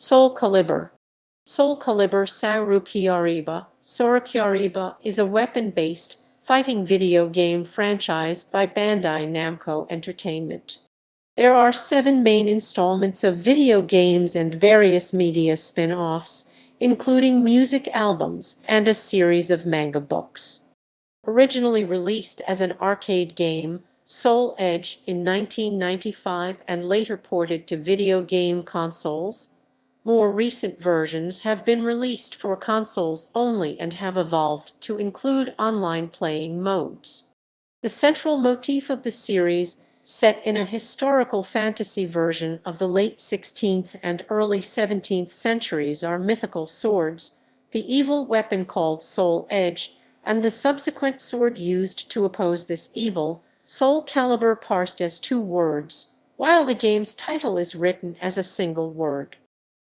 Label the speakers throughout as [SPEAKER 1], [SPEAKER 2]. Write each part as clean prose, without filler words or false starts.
[SPEAKER 1] Soulcalibur. Soulcalibur Sōrukyaribā is a weapon-based fighting video game franchise by Bandai Namco Entertainment. There are 7 main installments of video games and various media spin-offs, including music albums and a series of manga books. Originally released as an arcade game, Soul Edge in 1995 and later ported to video game consoles, more recent versions have been released for consoles only and have evolved to include online playing modes. The central motif of the series, set in a historical fantasy version of the late 16th and early 17th centuries, are mythical swords, the evil weapon called Soul Edge, and the subsequent sword used to oppose this evil, Soulcalibur, parsed as 2 words, while the game's title is written as a single word.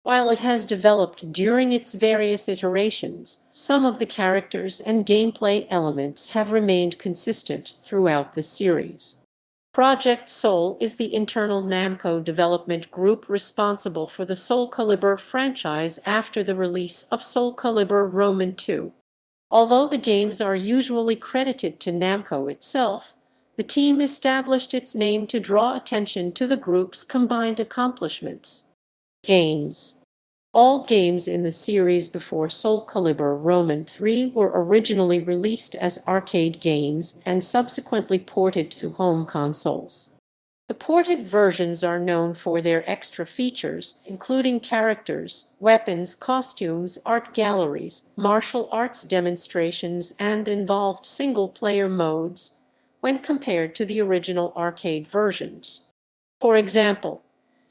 [SPEAKER 1] While it has developed during its various iterations, some of the characters and gameplay elements have remained consistent throughout the series. Project Soul is the internal Namco development group responsible for the Soulcalibur franchise after the release of Soulcalibur Roman II. Although the games are usually credited to Namco itself, the team established its name to draw attention to the group's combined accomplishments. Games. All games in the series before Soulcalibur Roman III were originally released as arcade games and subsequently ported to home consoles. The ported versions are known for their extra features, including characters, weapons, costumes, art galleries, martial arts demonstrations, and involved single-player modes when compared to the original arcade versions. For example,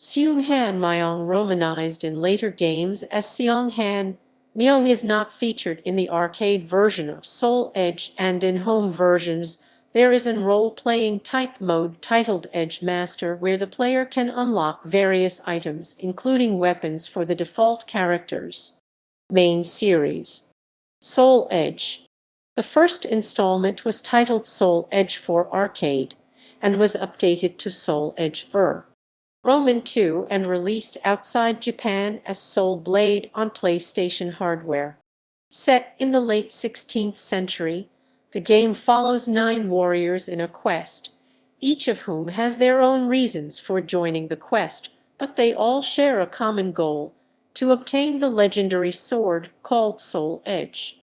[SPEAKER 1] Seonghan Myeong, romanized in later games as Seonghan Myeong, is not featured in the arcade version of Soul Edge, and in home versions there is a role-playing type mode titled Edge Master, where the player can unlock various items, including weapons, for the default characters. Main series. Soul Edge. The first installment was titled Soul Edge for Arcade, and was updated to Soul Edge for Roman II and released outside Japan as Soul Blade on PlayStation hardware. Set in the late 16th century, the game follows 9 warriors in a quest, each of whom has their own reasons for joining the quest, but they all share a common goal: to obtain the legendary sword called Soul Edge.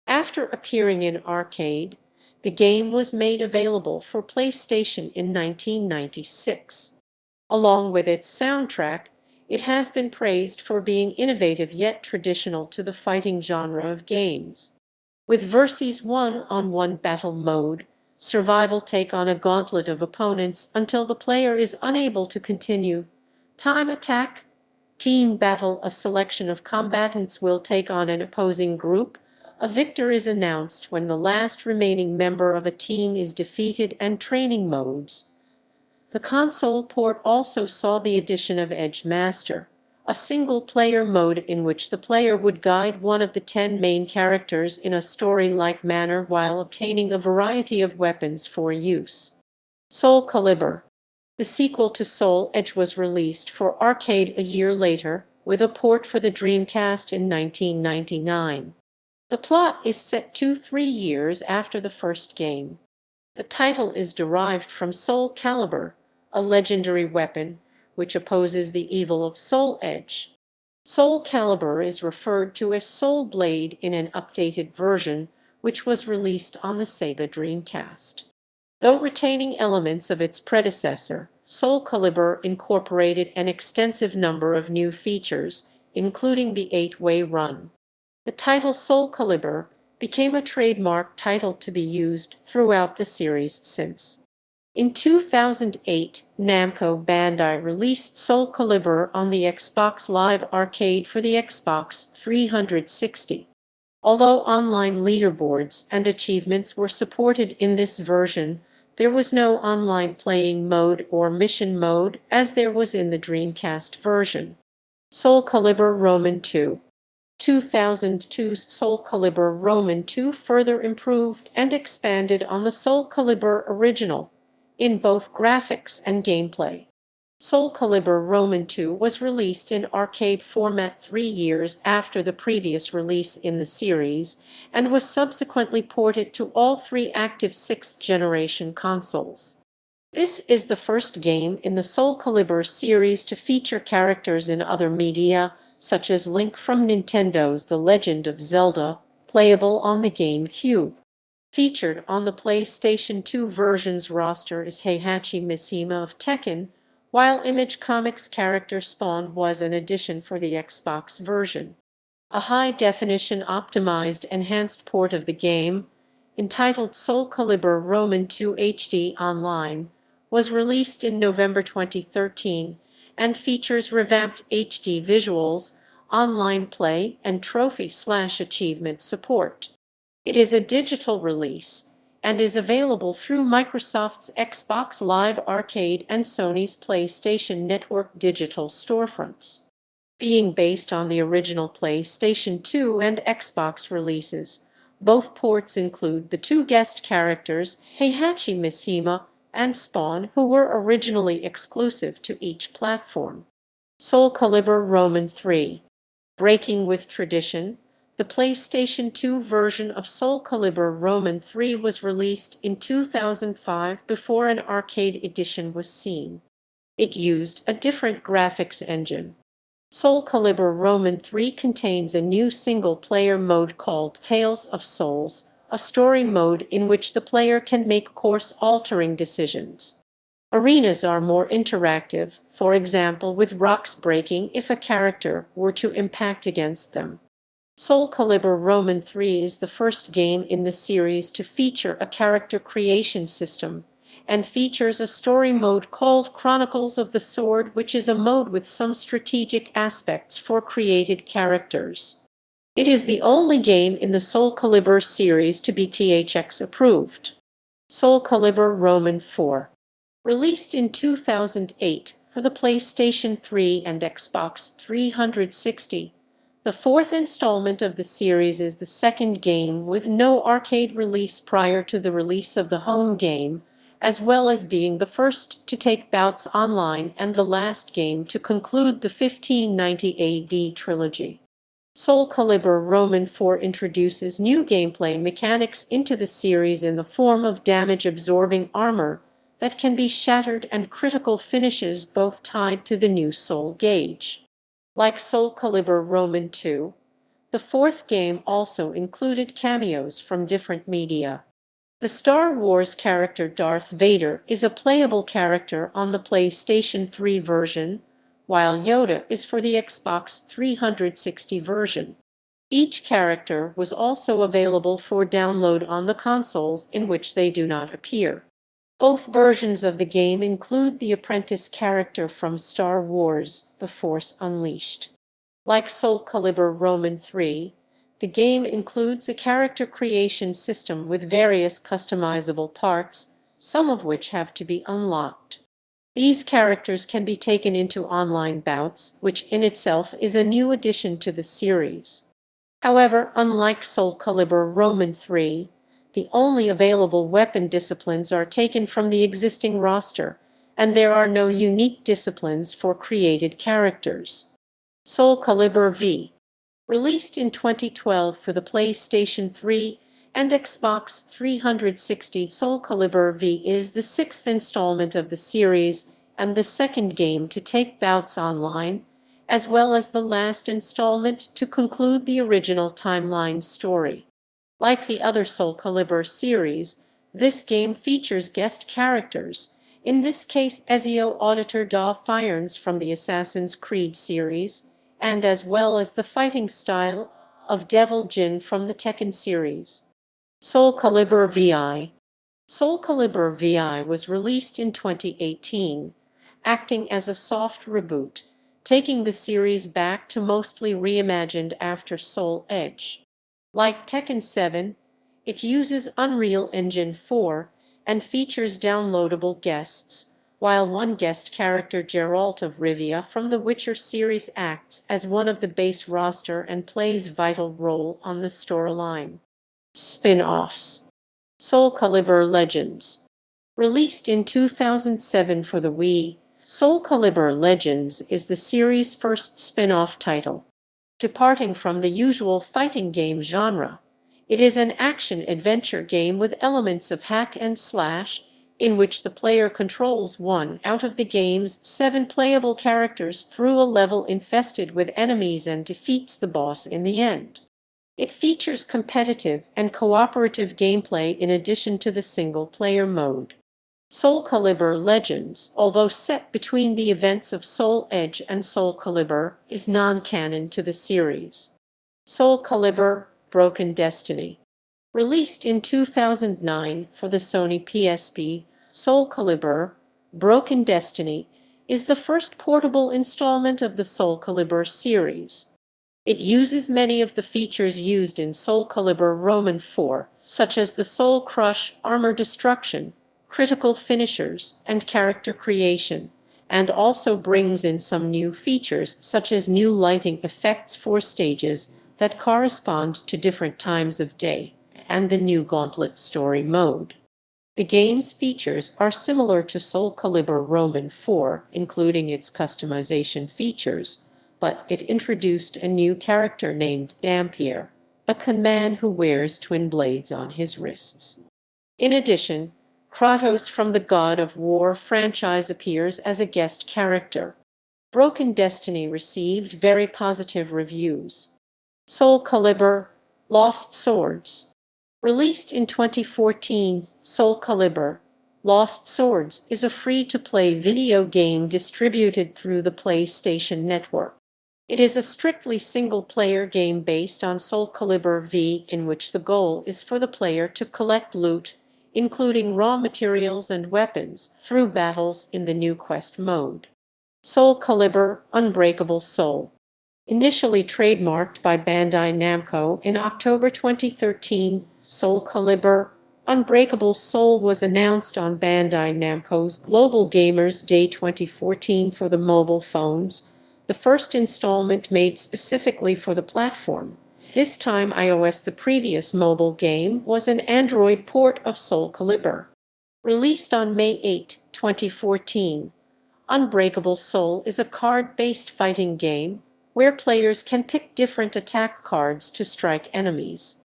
[SPEAKER 1] After appearing in arcade, the game was made available for PlayStation in 1996. Along with its soundtrack, it has been praised for being innovative yet traditional to the fighting genre of games. With Versus 1-on-1 battle mode, survival take on a gauntlet of opponents until the player is unable to continue. Time attack, team battle, a selection of combatants will take on an opposing group. A victor is announced when the last remaining member of a team is defeated, and training modes. The console port also saw the addition of Edge Master, a single-player mode in which the player would guide one of the 10 main characters in a story-like manner while obtaining a variety of weapons for use. Soulcalibur. The sequel to Soul Edge was released for arcade a year later, with a port for the Dreamcast in 1999. The plot is set 2-3 years after the first game. The title is derived from Soulcalibur, a legendary weapon which opposes the evil of Soul Edge. Soulcalibur is referred to as Soul Blade in an updated version, which was released on the Sega Dreamcast. Though retaining elements of its predecessor, Soulcalibur incorporated an extensive number of new features, including the 8-way run. The title Soulcalibur became a trademark title to be used throughout the series since. In 2008, Namco Bandai released Soulcalibur on the Xbox Live Arcade for the Xbox 360. Although online leaderboards and achievements were supported in this version, there was no online playing mode or mission mode as there was in the Dreamcast version. Soulcalibur Roman II. 2002's Soulcalibur Roman II further improved and expanded on the Soulcalibur original in both graphics and gameplay. Soulcalibur Roman II was released in arcade format 3 years after the previous release in the series, and was subsequently ported to all three active 6th-generation consoles. This is the first game in the Soulcalibur series to feature characters in other media, such as Link from Nintendo's The Legend of Zelda, playable on the GameCube. Featured on the PlayStation 2 version's roster is Heihachi Mishima of Tekken, while Image Comics' character Spawn was an addition for the Xbox version. A high-definition optimized enhanced port of the game, entitled Soulcalibur Roman II HD Online, was released in November 2013 and features revamped HD visuals, online play, and trophy/achievement support. It is a digital release and is available through Microsoft's Xbox Live Arcade and Sony's PlayStation Network digital storefronts. Being based on the original PlayStation 2 and Xbox releases, both ports include the two guest characters, Heihachi Mishima and Spawn, who were originally exclusive to each platform. Soulcalibur Roman III. Breaking with tradition, the PlayStation 2 version of Soulcalibur Roman III was released in 2005 before an arcade edition was seen. It used a different graphics engine. Soulcalibur Roman III contains a new single-player mode called Tales of Souls, a story mode in which the player can make course-altering decisions. Arenas are more interactive, for example with rocks breaking if a character were to impact against them. Soulcalibur Roman III is the first game in the series to feature a character creation system, and features a story mode called Chronicles of the Sword, which is a mode with some strategic aspects for created characters. It is the only game in the Soulcalibur series to be THX approved. Soulcalibur Roman IV. Released in 2008 for the PlayStation 3 and Xbox 360, the fourth installment of the series is the second game with no arcade release prior to the release of the home game, as well as being the first to take bouts online and the last game to conclude the 1590 AD trilogy. Soulcalibur Roman IV introduces new gameplay mechanics into the series in the form of damage-absorbing armor that can be shattered and critical finishes, both tied to the new soul gauge. Like Soulcalibur Roman II, the fourth game also included cameos from different media. The Star Wars character Darth Vader is a playable character on the PlayStation 3 version, while Yoda is for the Xbox 360 version. Each character was also available for download on the consoles in which they do not appear. Both versions of the game include the apprentice character from Star Wars: The Force Unleashed. Like Soulcalibur Roman III, the game includes a character creation system with various customizable parts, some of which have to be unlocked. These characters can be taken into online bouts, which in itself is a new addition to the series. However, unlike Soulcalibur Roman III, the only available weapon disciplines are taken from the existing roster, and there are no unique disciplines for created characters. Soulcalibur V. Released in 2012 for the PlayStation 3 and Xbox 360, Soulcalibur V is the sixth installment of the series and the second game to take bouts online, as well as the last installment to conclude the original timeline story. Like the other Soulcalibur series, this game features guest characters, in this case Ezio Auditor da Firenze from the Assassin's Creed series, and as well as the fighting style of Devil Jin from the Tekken series. Soulcalibur VI. Soulcalibur VI was released in 2018, acting as a soft reboot, taking the series back to mostly reimagined after Soul Edge. Like Tekken 7, it uses Unreal Engine 4 and features downloadable guests, while one guest character, Geralt of Rivia from the Witcher series, acts as one of the base roster and plays vital role on the storyline. Spin-offs. Soulcalibur Legends. Released in 2007 for the Wii, Soulcalibur Legends is the series' first spin-off title. Departing from the usual fighting game genre, it is an action-adventure game with elements of hack and slash, in which the player controls one out of the game's 7 playable characters through a level infested with enemies and defeats the boss in the end. It features competitive and cooperative gameplay in addition to the single-player mode. Soulcalibur Legends, although set between the events of Soul Edge and Soulcalibur, is non-canon to the series. Soulcalibur Broken Destiny. Released in 2009 for the Sony PSP, Soulcalibur Broken Destiny is the first portable installment of the Soulcalibur series. It uses many of the features used in Soulcalibur Roman 4, such as the Soul Crush, armor destruction, critical finishers, and character creation, and also brings in some new features such as new lighting effects for stages that correspond to different times of day, and the new Gauntlet story mode. The game's features are similar to Soulcalibur Roman 4, including its customization features, but it introduced a new character named Dampier, a conman who wears twin blades on his wrists. In addition, Kratos from the God of War franchise appears as a guest character. Broken Destiny received very positive reviews. Soulcalibur Lost Swords. Released in 2014, Soulcalibur Lost Swords is a free-to-play video game distributed through the PlayStation Network. It is a strictly single-player game based on Soulcalibur V, in which the goal is for the player to collect loot, including raw materials and weapons, through battles in the new quest mode. Soulcalibur Unbreakable Soul. Initially trademarked by Bandai Namco in October 2013, Soulcalibur Unbreakable Soul was announced on Bandai Namco's Global Gamers Day 2014 for the mobile phones, the first installment made specifically for the platform. This time iOS. The previous mobile game was an Android port of Soulcalibur. Released on May 8, 2014, Unbreakable Soul is a card-based fighting game where players can pick different attack cards to strike enemies.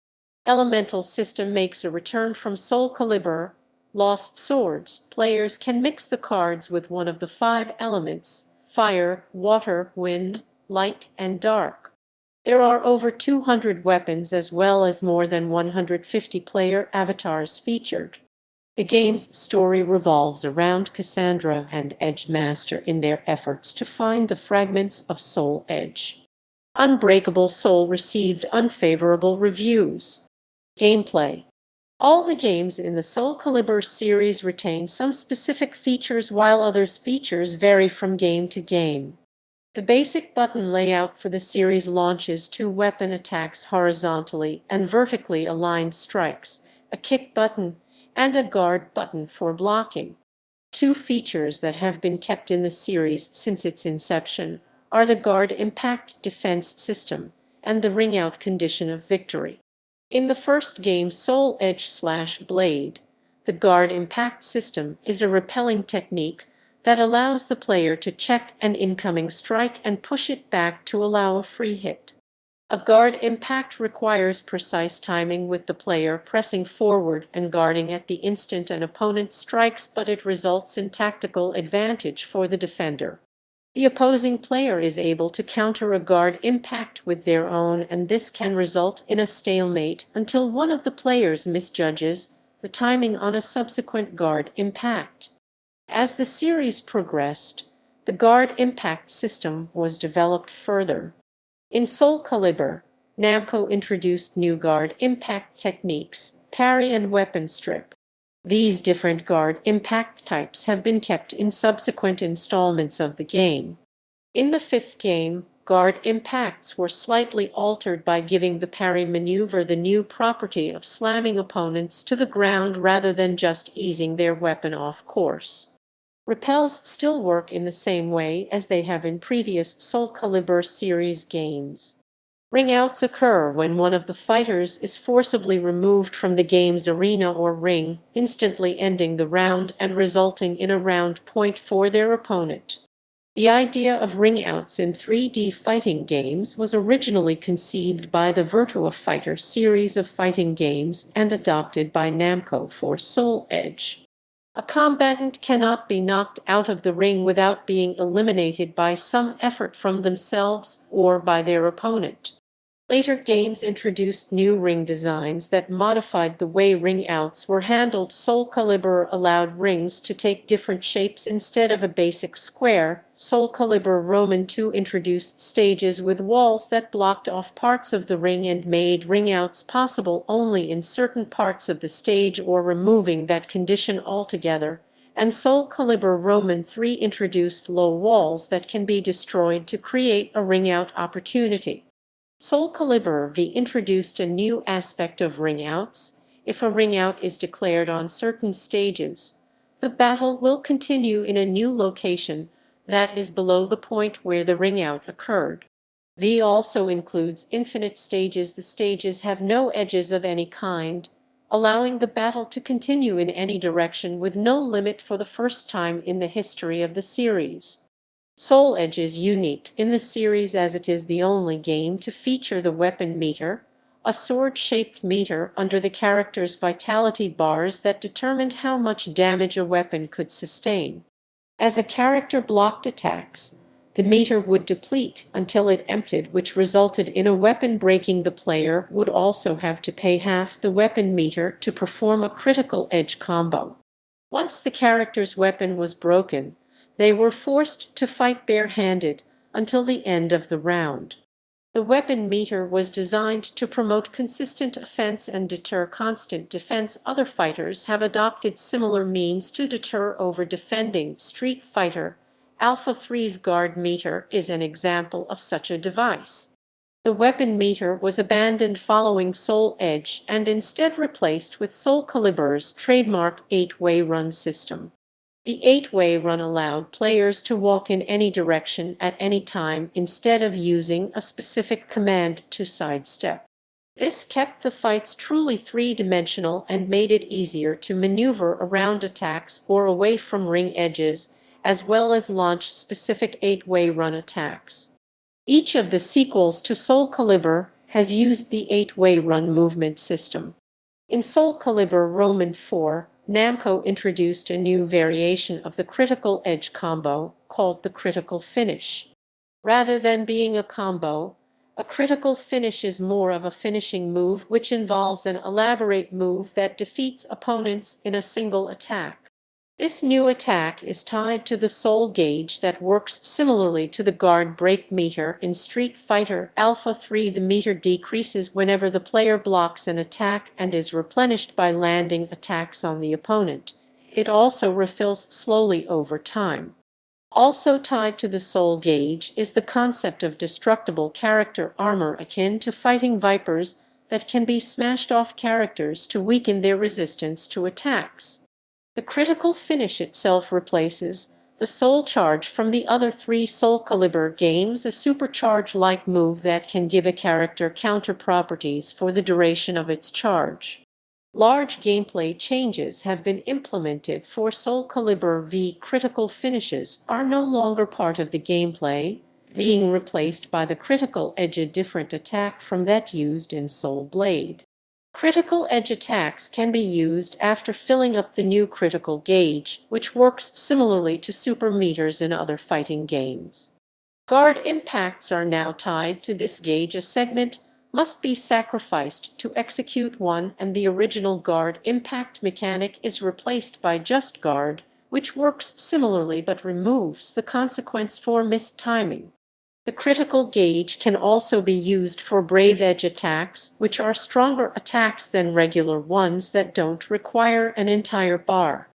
[SPEAKER 1] Elemental system makes a return from Soulcalibur Lost Swords. Players can mix the cards with one of the 5 elements: fire, water, wind, light, and dark. There are over 200 weapons as well as more than 150 player avatars featured. The game's story revolves around Cassandra and Edge Master in their efforts to find the fragments of Soul Edge. Unbreakable Soul received unfavorable reviews. Gameplay. All the games in the Soulcalibur series retain some specific features while others' features vary from game to game. The basic button layout for the series launches 2 weapon attacks horizontally and vertically aligned strikes, a kick button, and a guard button for blocking. 2 features that have been kept in the series since its inception are the guard impact defense system and the ring-out condition of victory. In the first game Soul Edge/Blade, the guard impact system is a repelling technique that allows the player to check an incoming strike and push it back to allow a free hit. A guard impact requires precise timing with the player pressing forward and guarding at the instant an opponent strikes, but it results in tactical advantage for the defender. The opposing player is able to counter a guard impact with their own, and this can result in a stalemate until one of the players misjudges the timing on a subsequent guard impact. As the series progressed, the guard impact system was developed further. In Soulcalibur, Namco introduced new guard impact techniques, parry and weapon strip. These different guard impact types have been kept in subsequent installments of the game. In the 5th game, guard impacts were slightly altered by giving the parry maneuver the new property of slamming opponents to the ground rather than just easing their weapon off course. Repels still work in the same way as they have in previous Soulcalibur series games. Ring-outs occur when one of the fighters is forcibly removed from the game's arena or ring, instantly ending the round and resulting in a round point for their opponent. The idea of ring-outs in 3D fighting games was originally conceived by the Virtua Fighter series of fighting games and adopted by Namco for Soul Edge. A combatant cannot be knocked out of the ring without being eliminated by some effort from themselves or by their opponent. Later games introduced new ring designs that modified the way ring-outs were handled. Soulcalibur allowed rings to take different shapes instead of a basic square. Soulcalibur Roman II introduced stages with walls that blocked off parts of the ring and made ring-outs possible only in certain parts of the stage or removing that condition altogether. And Soulcalibur Roman III introduced low walls that can be destroyed to create a ring-out opportunity. Soulcalibur V introduced a new aspect of ring-outs. If a ring-out is declared on certain stages, the battle will continue in a new location that is below the point where the ring-out occurred. V also includes infinite stages. The stages have no edges of any kind, allowing the battle to continue in any direction with no limit for the first time in the history of the series. Soul Edge is unique in the series as it is the only game to feature the weapon meter, a sword-shaped meter under the character's vitality bars that determined how much damage a weapon could sustain. As a character blocked attacks, the meter would deplete until it emptied, which resulted in a weapon breaking. The player would also have to pay half the weapon meter to perform a critical edge combo. Once the character's weapon was broken, they were forced to fight barehanded until the end of the round. The weapon meter was designed to promote consistent offense and deter constant defense. Other fighters have adopted similar means to deter over-defending. Street Fighter Alpha 3's guard meter is an example of such a device. The weapon meter was abandoned following Soul Edge and instead replaced with Soulcalibur's trademark 8-way run system. The 8-way run allowed players to walk in any direction at any time instead of using a specific command to sidestep. This kept the fights truly three-dimensional and made it easier to maneuver around attacks or away from ring edges, as well as launch specific 8-way run attacks. Each of the sequels to Soulcalibur has used the 8-way run movement system. In Soulcalibur Roman IV, Namco introduced a new variation of the critical edge combo called the critical finish. Rather than being a combo, a critical finish is more of a finishing move which involves an elaborate move that defeats opponents in a single attack. This new attack is tied to the soul gauge that works similarly to the guard break meter in Street Fighter Alpha 3. The meter decreases whenever the player blocks an attack and is replenished by landing attacks on the opponent. It also refills slowly over time. Also tied to the soul gauge is the concept of destructible character armor akin to fighting vipers that can be smashed off characters to weaken their resistance to attacks. The critical finish itself replaces the soul charge from the other three Soulcalibur games, a supercharge-like move that can give a character counter properties for the duration of its charge. Large gameplay changes have been implemented for Soulcalibur V. Critical finishes are no longer part of the gameplay, being replaced by the critical edge, a different attack from that used in Soul Blade. Critical edge attacks can be used after filling up the new critical gauge, which works similarly to super meters in other fighting games. Guard impacts are now tied to this gauge. A segment must be sacrificed to execute one, and the original guard impact mechanic is replaced by just guard, which works similarly but removes the consequence for missed timing. The critical gauge can also be used for brave edge attacks, which are stronger attacks than regular ones that don't require an entire bar.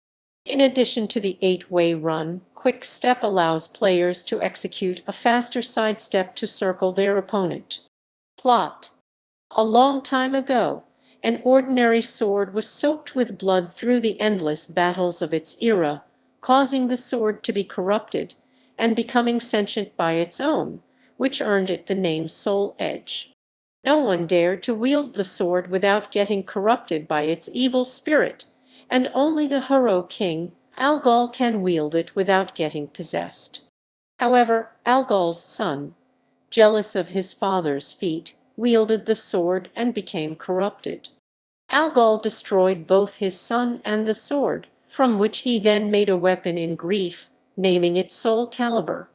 [SPEAKER 1] In addition to the 8-way run, Quick Step allows players to execute a faster sidestep to circle their opponent. Plot. A long time ago, an ordinary sword was soaked with blood through the endless battles of its era, causing the sword to be corrupted and becoming sentient by its own, which earned it the name Soul Edge. No one dared to wield the sword without getting corrupted by its evil spirit, and only the hero king, Algol, can wield it without getting possessed. However, Algol's son, jealous of his father's feat, wielded the sword and became corrupted. Algol destroyed both his son and the sword, from which he then made a weapon in grief, naming it Soulcalibur.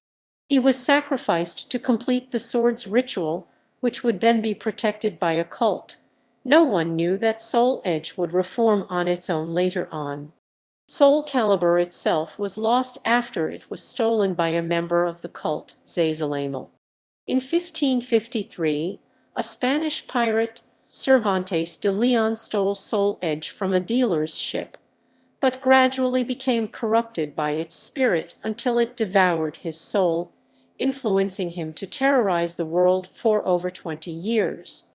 [SPEAKER 1] He was sacrificed to complete the sword's ritual, which would then be protected by a cult. No one knew that Soul Edge would reform on its own later on. Soulcalibur itself was lost after it was stolen by a member of the cult, Zazalamel. In 1553, a Spanish pirate, Cervantes de Leon, stole Soul Edge from a dealer's ship, but gradually became corrupted by its spirit until it devoured his soul, influencing him to terrorize the world for over 20 years.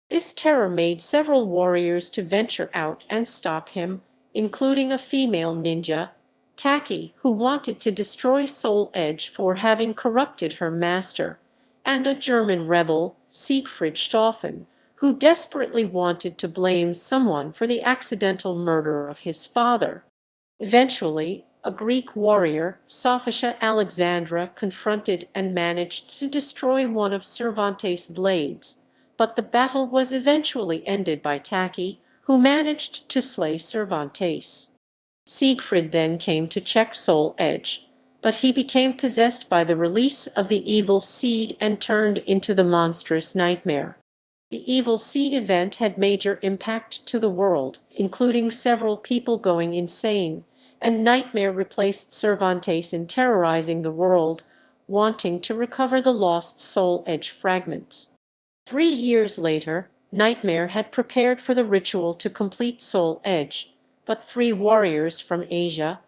[SPEAKER 1] This terror made several warriors to venture out and stop him, including a female ninja, Taki, who wanted to destroy Soul Edge for having corrupted her master, and a German rebel, Siegfried Stauffen, who desperately wanted to blame someone for the accidental murder of his father. Eventually, a Greek warrior, Sophia Alexandra, confronted and managed to destroy one of Cervantes' blades, but the battle was eventually ended by Taki, who managed to slay Cervantes. Siegfried then came to check Soul Edge, but he became possessed by the release of the evil seed and turned into the monstrous nightmare. The evil seed event had major impact to the world, including several people going insane, and Nightmare replaced Cervantes in terrorizing the world, wanting to recover the lost Soul Edge fragments. 3 years later, Nightmare had prepared for the ritual to complete Soul Edge, but 3 warriors from Asia,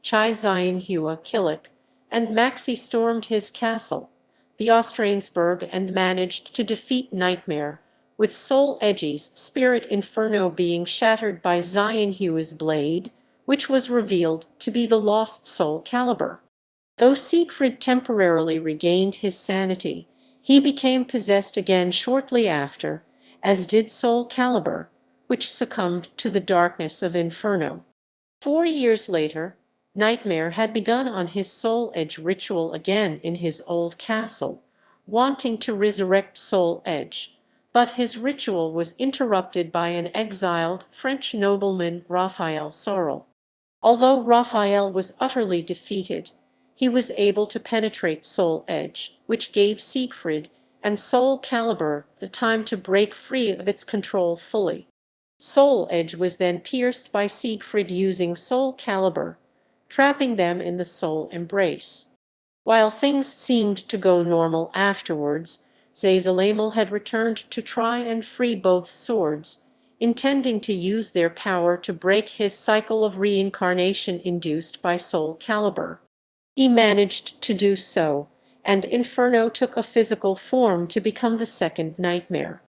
[SPEAKER 1] Chai Xianghua Killik, and Maxi, stormed his castle, the Ostransburg, and managed to defeat Nightmare, with Soul Edge's spirit inferno being shattered by Xianghua's blade, which was revealed to be the lost Soulcalibur. Though Siegfried temporarily regained his sanity, he became possessed again shortly after, as did Soulcalibur, which succumbed to the darkness of Inferno. 4 years later, Nightmare had begun on his Soul Edge ritual again in his old castle, wanting to resurrect Soul Edge, but his ritual was interrupted by an exiled French nobleman, Raphael Sorel. Although Raphael was utterly defeated, he was able to penetrate Soul Edge, which gave Siegfried and Soulcalibur the time to break free of its control fully. Soul Edge was then pierced by Siegfried using Soulcalibur, trapping them in the soul embrace. While things seemed to go normal afterwards, Zazalamel had returned to try and free both swords, intending to use their power to break his cycle of reincarnation induced by Soulcalibur. He managed to do so, and Inferno took a physical form to become the second nightmare.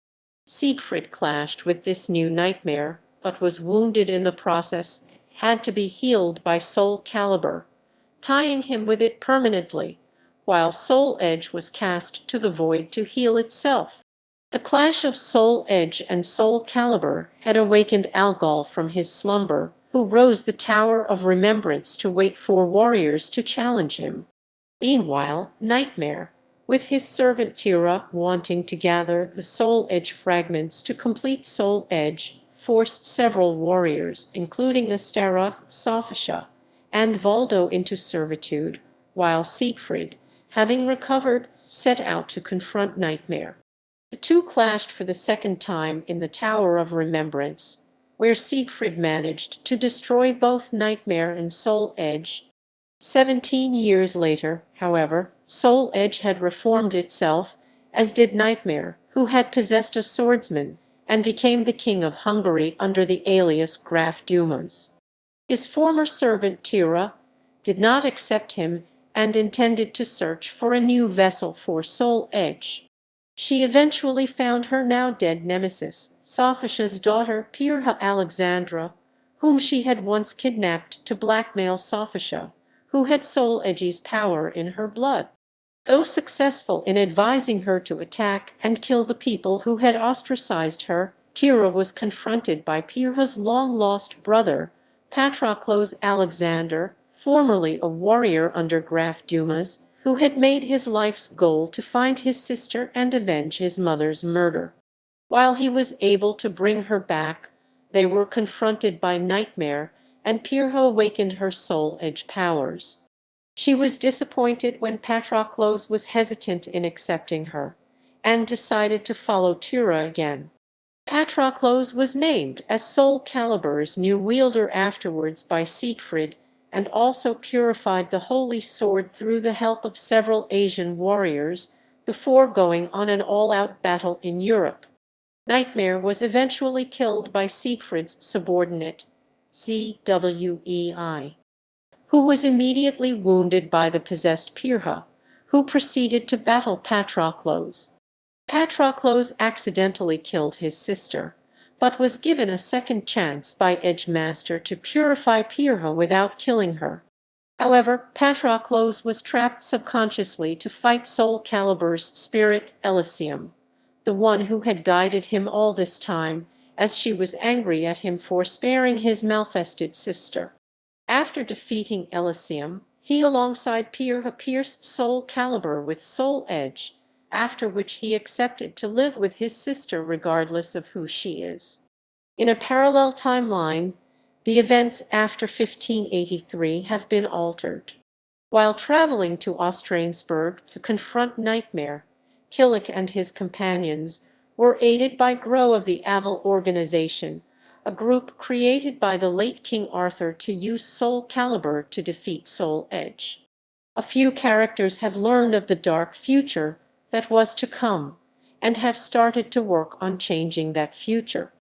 [SPEAKER 1] Siegfried clashed with this new nightmare, but was wounded in the process, had to be healed by Soulcalibur, tying him with it permanently, while Soul Edge was cast to the void to heal itself. The clash of Soul Edge and Soulcalibur had awakened Algol from his slumber, who rose the Tower of Remembrance to wait for warriors to challenge him. Meanwhile, Nightmare, with his servant Tira wanting to gather the Soul Edge fragments to complete Soul Edge, forced several warriors, including Astaroth, Sophia, and Valdo, into servitude, while Siegfried, having recovered, set out to confront Nightmare. The two clashed for the second time in the Tower of Remembrance, where Siegfried managed to destroy both Nightmare and Soul Edge. 17 years later, however, Soul Edge had reformed itself, as did Nightmare, who had possessed a swordsman, and became the king of Hungary under the alias Graf Dumas. His former servant Tira did not accept him and intended to search for a new vessel for Soul Edge. She eventually found her now dead nemesis, Sophia's daughter Pirha Alexandra, whom she had once kidnapped to blackmail Sophia, who had Soul Edge's power in her blood. Though successful in advising her to attack and kill the people who had ostracized her, Tira was confronted by Pirha's long-lost brother, Patroclus Alexander, formerly a warrior under Graf Dumas, who had made his life's goal to find his sister and avenge his mother's murder. While he was able to bring her back, they were confronted by Nightmare, and Pirha awakened her soul edge powers. She was disappointed when Patroclus was hesitant in accepting her, and decided to follow Tira again. Patroclus was named as Soulcalibur's new wielder afterwards by Siegfried, and also purified the holy sword through the help of several Asian warriors, before going on an all-out battle in Europe. Nightmare was eventually killed by Siegfried's subordinate, Zwei, who was immediately wounded by the possessed Pirha, who proceeded to battle Patroclus. Patroclus accidentally killed his sister, but was given a second chance by Edgemaster to purify Pirha without killing her. However, Patroclus was trapped subconsciously to fight Soulcalibur's spirit, Elysium, the one who had guided him all this time, as she was angry at him for sparing his malfested sister. After defeating Elysium, he alongside Pirha pierced Soulcalibur with Soul Edge, after which he accepted to live with his sister regardless of who she is. In a parallel timeline, the events after 1583 have been altered. While traveling to Ostransburg to confront Nightmare, Killick and his companions were aided by Grow of the Avil Organization, a group created by the late King Arthur to use Soulcalibur to defeat Soul Edge. A few characters have learned of the dark future that was to come, and have started to work on changing that future.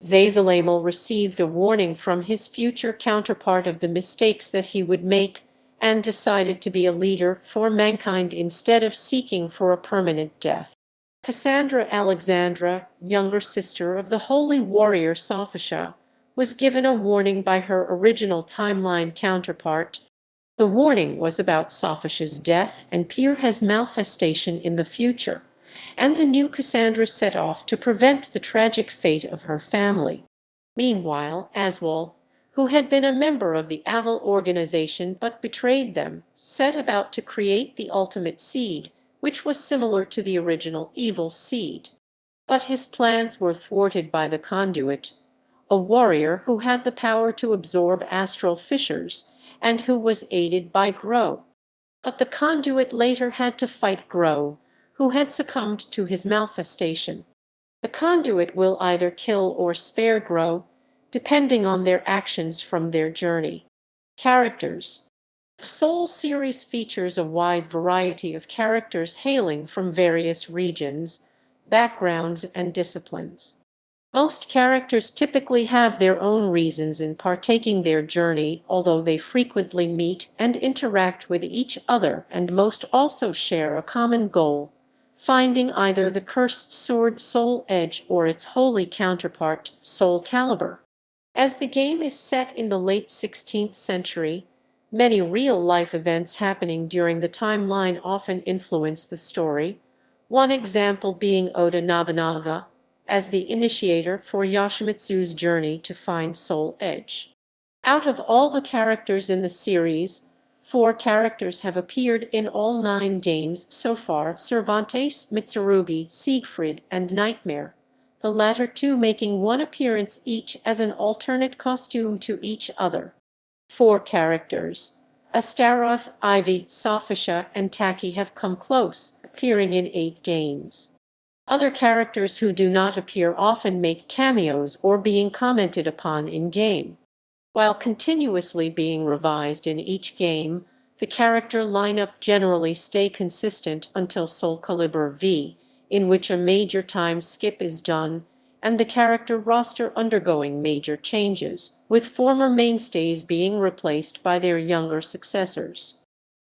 [SPEAKER 1] Zazalamel received a warning from his future counterpart of the mistakes that he would make, and decided to be a leader for mankind instead of seeking for a permanent death. Cassandra Alexandra, younger sister of the holy warrior Sophisha, was given a warning by her original timeline counterpart. The warning was about Sophisha's death and Pirha's malfestation in the future, and the new Cassandra set off to prevent the tragic fate of her family. Meanwhile, Aswal, who had been a member of the Avil organization but betrayed them, set about to create the ultimate seed, which was similar to the original evil seed. But his plans were thwarted by the Conduit, a warrior who had the power to absorb astral fissures, and who was aided by Grow. But the Conduit later had to fight Grow, who had succumbed to his malfestation. The Conduit will either kill or spare Grow, depending on their actions from their journey. Characters. The Soul series features a wide variety of characters hailing from various regions, backgrounds, and disciplines. Most characters typically have their own reasons in partaking their journey, although they frequently meet and interact with each other, and most also share a common goal, finding either the cursed sword Soul Edge or its holy counterpart, Soulcalibur. As the game is set in the late 16th century, many real-life events happening during the timeline often influence the story, one example being Oda Nobunaga as the initiator for Yoshimitsu's journey to find Soul Edge. Out of all the characters in the series, 4 characters have appeared in all 9 games so far: Cervantes, Mitsurugi, Siegfried, and Nightmare, the latter 2 making 1 appearance each as an alternate costume to each other. 4 characters, Astaroth, Ivy, Sophisha, and Taki, have come close, appearing in 8 games. Other characters who do not appear often make cameos or being commented upon in-game. While continuously being revised in each game, the character lineup generally stay consistent until Soulcalibur V, in which a major time skip is done, and the character roster undergoing major changes, with former mainstays being replaced by their younger successors.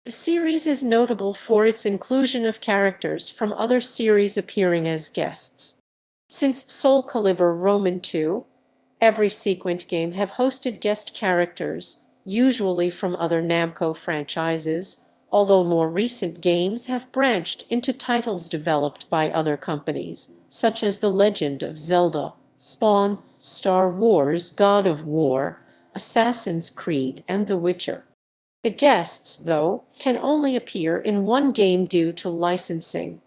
[SPEAKER 1] The series is notable for its inclusion of characters from other series appearing as guests. Since Soulcalibur Roman II, every sequent game have hosted guest characters, usually from other Namco franchises, although more recent games have branched into titles developed by other companies, such as The Legend of Zelda, Spawn, Star Wars, God of War, Assassin's Creed, and The Witcher. The guests, though, can only appear in one game due to licensing.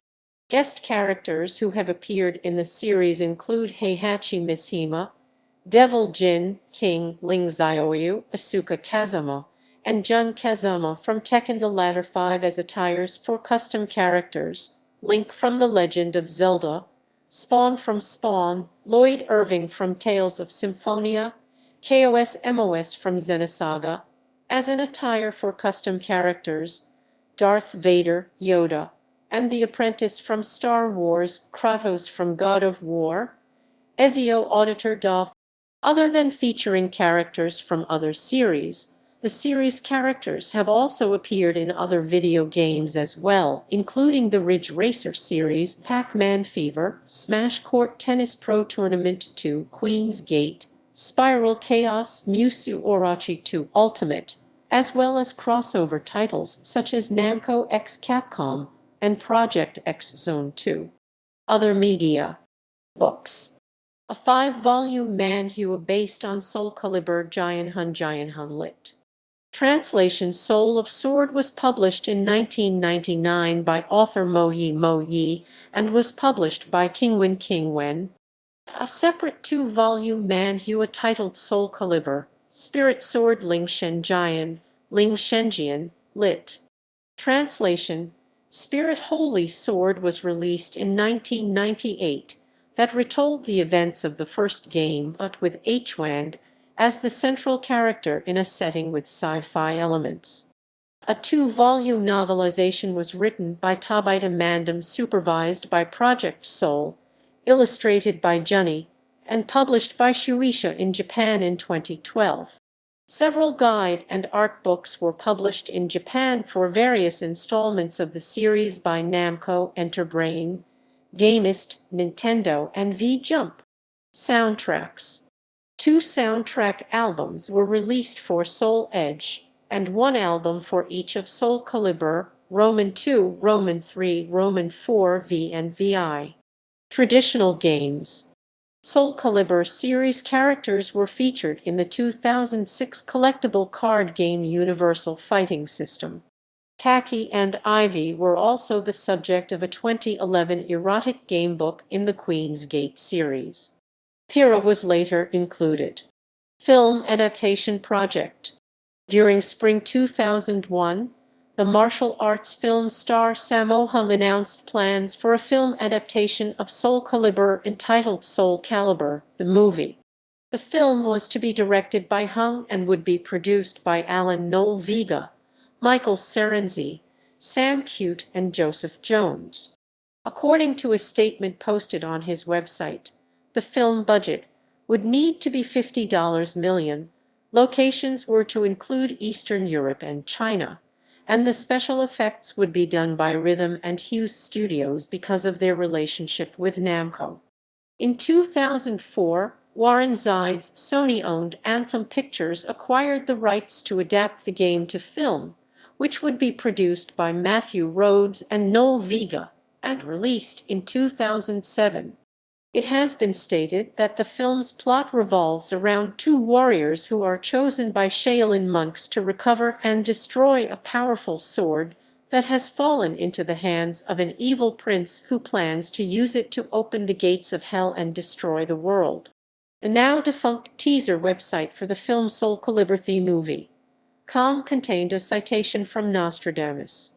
[SPEAKER 1] Guest characters who have appeared in the series include Heihachi Mishima, Devil Jin, King Ling Xiaoyu, Asuka Kazama, and Jun Kazama from Tekken, the latter 5 as attires for custom characters, Link from The Legend of Zelda, Spawn from Spawn, Lloyd Irving from Tales of Symphonia, KOS MOS from Xenosaga, as an attire for custom characters, Darth Vader, Yoda, and the Apprentice from Star Wars, Kratos from God of War, Ezio Auditor Doff. Other than featuring characters from other series, the series characters have also appeared in other video games as well, including the Ridge Racer series, Pac-Man Fever, Smash Court Tennis Pro Tournament 2, Queen's Gate, Spiral Chaos, Musou Orochi 2 Ultimate, as well as crossover titles such as Namco x Capcom and Project X Zone 2. Other media. Books. A 5-volume manhwa based on Soulcalibur Jianhun Lit. Translation Soul of Sword was published in 1999 by author Mo Yi and was published by Kingwen. A separate 2-volume manhwa titled Soulcalibur, Spirit Sword Ling Shenjian, Lit. Translation Spirit Holy Sword was released in 1998. That retold the events of the first game, but with Huang as the central character in a setting with sci-fi elements. A 2-volume novelization was written by Tabita Mandam, supervised by Project Soul, illustrated by Junny, and published by Shueisha in Japan in 2012. Several guide and art books were published in Japan for various installments of the series by Namco Entertainment, Gamist, Nintendo, and V-Jump. Soundtracks. 2 soundtrack albums were released for Soul Edge, and 1 album for each of Soulcalibur, Roman 2, Roman 3, Roman 4, V and VI. Traditional games. Soulcalibur series characters were featured in the 2006 collectible card game Universal Fighting System. Taki and Ivy were also the subject of a 2011 erotic gamebook in the Queen's Gate series. Pyrrha was later included. Film Adaptation Project. During spring 2001, the martial arts film star Sammo Hung announced plans for a film adaptation of Soulcalibur entitled Soulcalibur, the movie. The film was to be directed by Hung and would be produced by Alan Noel Vega, Michael Serenzi, Sam Cute, and Joseph Jones. According to a statement posted on his website, the film budget would need to be $50 million. Locations were to include Eastern Europe and China, and the special effects would be done by Rhythm and Hughes Studios because of their relationship with Namco. In 2004, Warren Zeid's Sony-owned Anthem Pictures acquired the rights to adapt the game to film, which would be produced by Matthew Rhodes and Noel Vega, and released in 2007. It has been stated that the film's plot revolves around 2 warriors who are chosen by Shaolin monks to recover and destroy a powerful sword that has fallen into the hands of an evil prince who plans to use it to open the gates of hell and destroy the world. The now-defunct teaser website for the film Soulcalibur the Movie.com contained a citation from Nostradamus.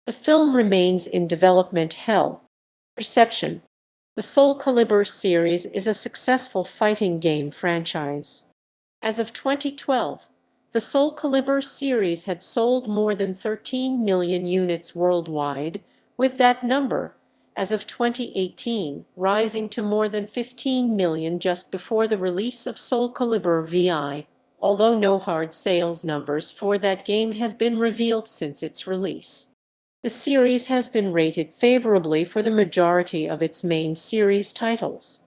[SPEAKER 1] The film remains in development hell. Reception. The Soulcalibur series is a successful fighting game franchise. As of 2012, the Soulcalibur series had sold more than 13 million units worldwide, with that number, as of 2018, rising to more than 15 million just before the release of Soulcalibur VI. Although no hard sales numbers for that game have been revealed since its release. The series has been rated favorably for the majority of its main series titles.